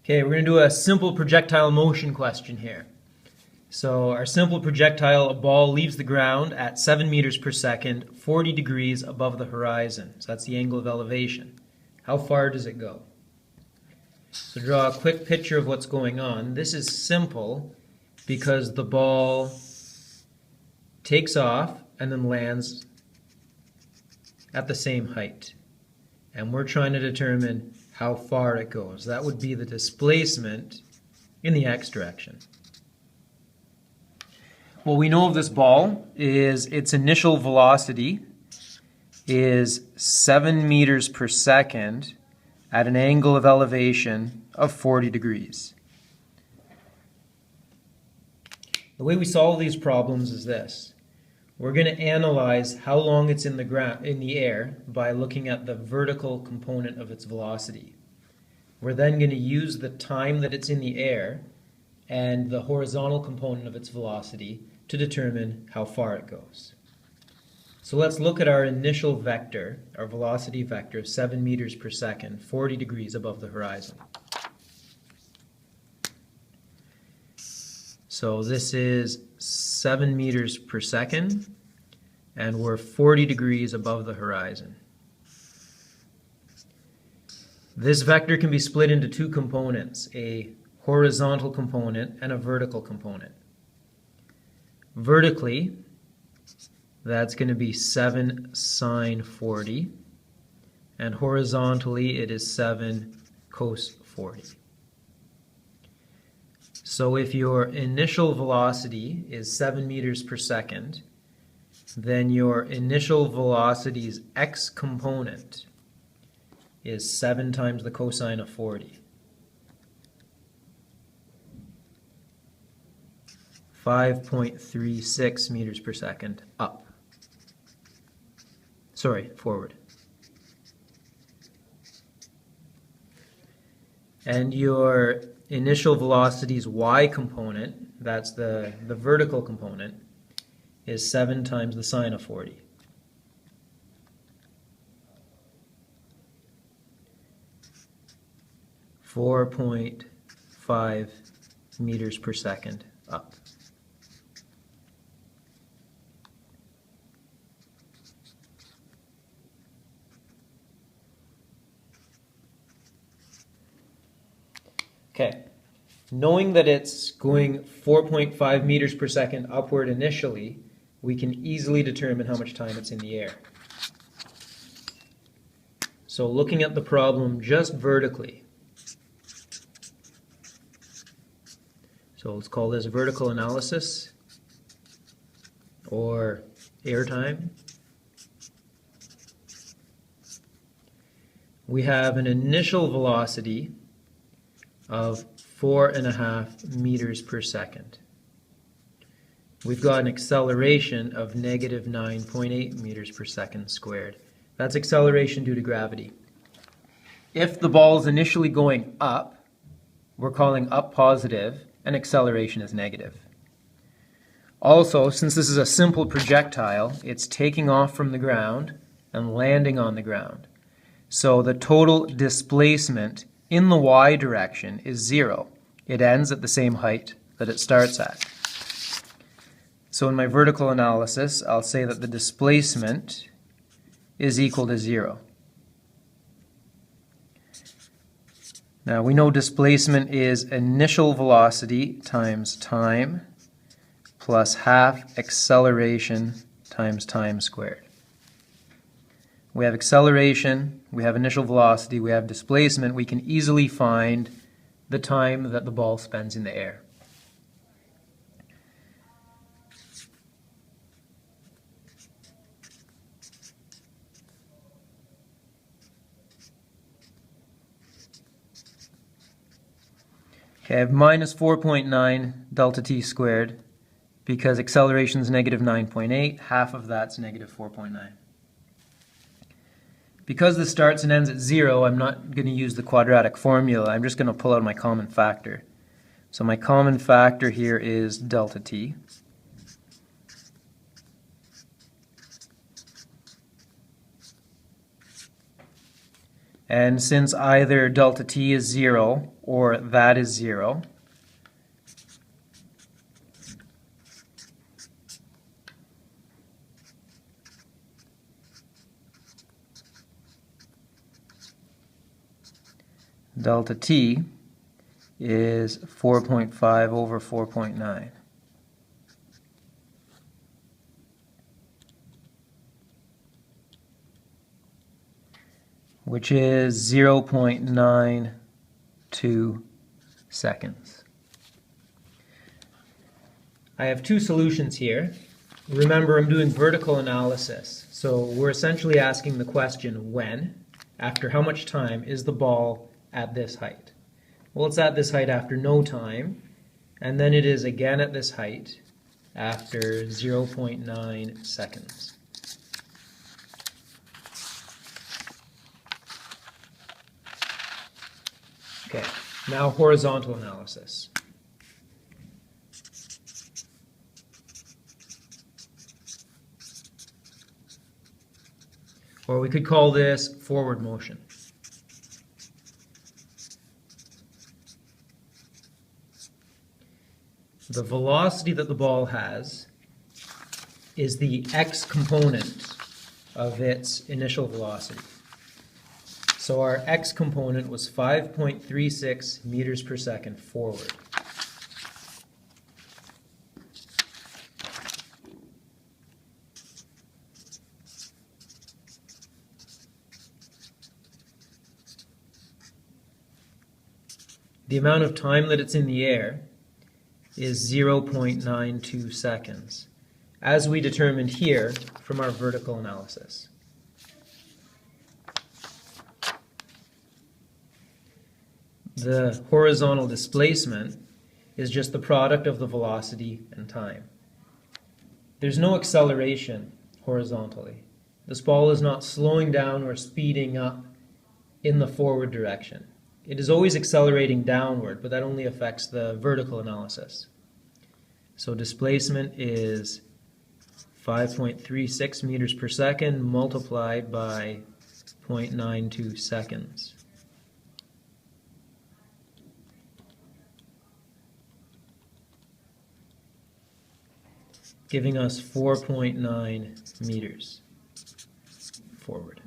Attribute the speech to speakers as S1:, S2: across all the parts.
S1: Okay, we're going to do a simple projectile motion question here. So our simple projectile, a ball leaves the ground at 7 meters per second, 40 degrees above the horizon. So that's the angle of elevation. How far does it go? So draw a quick picture of what's going on. This is simple because the ball takes off and then lands at the same height. And we're trying to determine how far it goes. That would be the displacement in the x direction. What we know of this ball is its initial velocity is 7 meters per second at an angle of elevation of 40 degrees. The way we solve these problems is this. We're going to analyze how long it's in the air by looking at the vertical component of its velocity. We're then going to use the time that it's in the air and the horizontal component of its velocity to determine how far it goes. So let's look at our initial vector, our velocity vector of 7 meters per second, 40 degrees above the horizon. So this is 7 meters per second, and we're 40 degrees above the horizon. This vector can be split into two components, a horizontal component and a vertical component. Vertically, that's going to be 7 sine 40, and horizontally it is 7 cos 40. So if your initial velocity is 7 meters per second, then your initial velocity's x component is 7 times the cosine of 40. 5.36 meters per second up. Sorry, forward. And your initial velocity's y component, that's the vertical component, is 7 times the sine of 40. .5 meters per second up. Okay, knowing that it's going 4.5 meters per second upward initially, we can easily determine how much time it's in the air. So looking at the problem just vertically, so let's call this vertical analysis or air time. We have an initial velocity of 4.5 meters per second. We've got an acceleration of negative 9.8 meters per second squared. That's acceleration due to gravity. If the ball is initially going up, we're calling up positive, and acceleration is negative. Also, since this is a simple projectile, it's taking off from the ground and landing on the ground. So the total displacement in the y direction is 0. It ends at the same height that it starts at. So in my vertical analysis, I'll say that the displacement is equal to 0. Now we know displacement is initial velocity times time plus half acceleration times time squared. We have acceleration, we have initial velocity, we have displacement. We can easily find the time that the ball spends in the air. Okay, I have minus 4.9 delta t squared because acceleration is negative 9.8, half of that's negative 4.9. Because this starts and ends at 0, I'm not going to use the quadratic formula. I'm just going to pull out my common factor. So my common factor here is delta t. And since either delta t is 0 or that is 0, delta t is 4.5 over 4.9. Which is 0.92 seconds. I have two solutions here. Remember, I'm doing vertical analysis, so we're essentially asking the question when, after how much time, is the ball at this height? Well, it's at this height after no time, and then it is again at this height after 0.9 seconds. Okay, now horizontal analysis. Or we could call this forward motion. The velocity that the ball has is the x component of its initial velocity. So our x component was 5.36 meters per second forward. The amount of time that it's in the air is 0.92 seconds, as we determined here from our vertical analysis. The horizontal displacement is just the product of the velocity and time. There's no acceleration horizontally. This ball is not slowing down or speeding up in the forward direction. It is always accelerating downward, but that only affects the vertical analysis. So displacement is 5.36 meters per second multiplied by 0.92 seconds. Giving us 4.9 meters forward.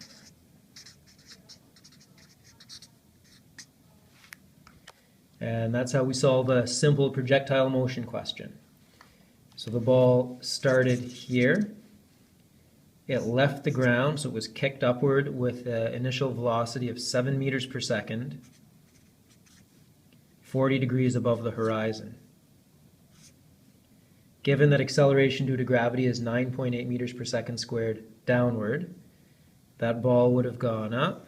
S1: And that's how we solve a simple projectile motion question. So the ball started here. It left the ground, so it was kicked upward with an initial velocity of 7 meters per second, 40 degrees above the horizon. Given that acceleration due to gravity is 9.8 meters per second squared downward, that ball would have gone up,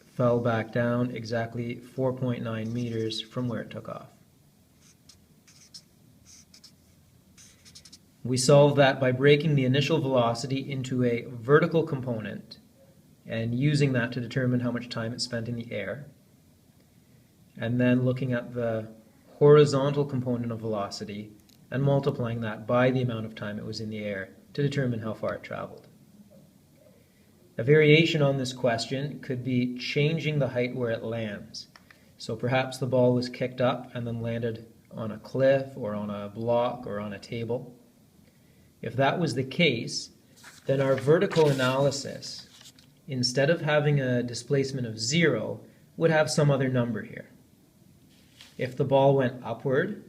S1: fell back down exactly 4.9 meters from where it took off. We solve that by breaking the initial velocity into a vertical component and using that to determine how much time it spent in the air, and then looking at the horizontal component of velocity and multiplying that by the amount of time it was in the air to determine how far it traveled. A variation on this question could be changing the height where it lands. So perhaps the ball was kicked up and then landed on a cliff or on a block or on a table. If that was the case, then our vertical analysis, instead of having a displacement of 0, would have some other number here. If the ball went upward,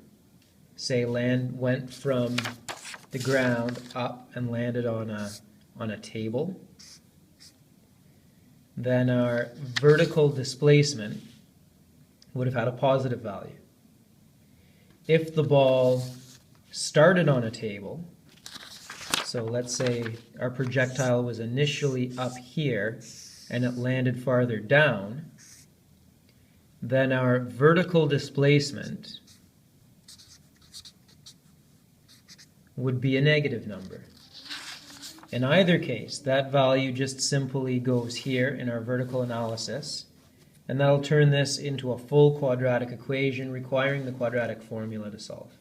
S1: say went from the ground up and landed on a table, then our vertical displacement would have had a positive value. If the ball started on a table, so let's say our projectile was initially up here and it landed farther down, then our vertical displacement would be a negative number. In either case, that value just simply goes here in our vertical analysis, and that'll turn this into a full quadratic equation requiring the quadratic formula to solve.